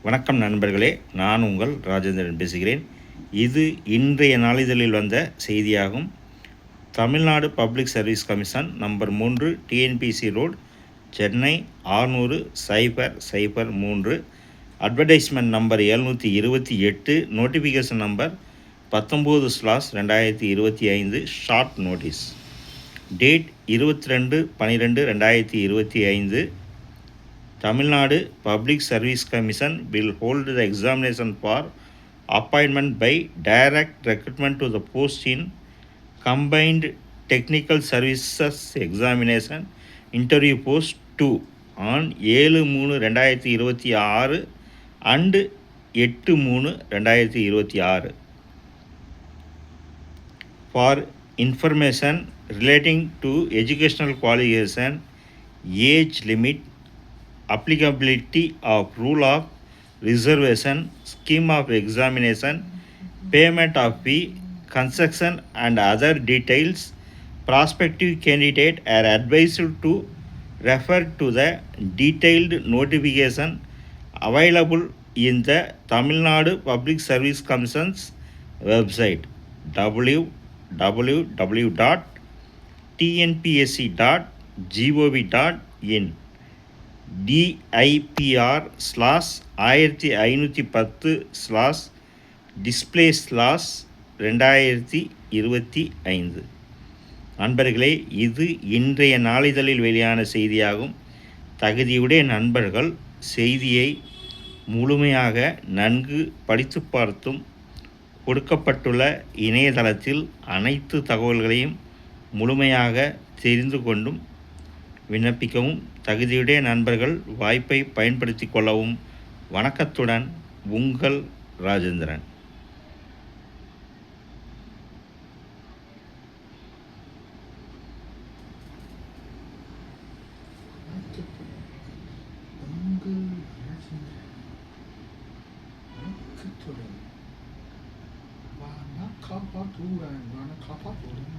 வணக்கம் நண்பர்களே, நான் உங்கள் ராஜேந்திரன் பேசுகிறேன். இது இன்றைய நாளிதழில் வந்த செய்தியாகும். Tamil Nadu public service commission number 3 TNPSC road Chennai 600-003, advertisement number 728, notification number 19/2025, short notice, date 22/12/2025. Tamil Public Service Commission will hold the examination for appointment by direct recruitment to the post in Combined Technical Services Examination Interview Post 2 on 7/3/2026 and 8/3/2026. For information relating to educational qualification, age limit, applicability of rule of reservation, scheme of examination, payment of fee, construction and other details, prospective candidate are advised to refer to the detailed notification available in the Tamil Nadu Public Service Commission's website www.tnpsc.gov.in DIPR/15/display/2025. நண்பர்களே, இது இன்றைய நாளிதழில் வெளியான செய்தியாகும். தகுதியுடைய நண்பர்கள் செய்தியை முழுமையாக நன்கு படித்து பார்த்தும் கொடுக்கப்பட்டுள்ள இணையதளத்தில் அனைத்து தகவல்களையும் முழுமையாக தெரிந்து கொண்டும் விண்ணப்பிக்கவும். தகுதியுடைய நண்பர்கள் வாய்ப்பை பயன்படுத்தி கொள்ளவும். வணக்கத்துடன் உங்கள் ராஜேந்திரன். காப்பாற்றுவேன், காப்பாற்றுவேன்.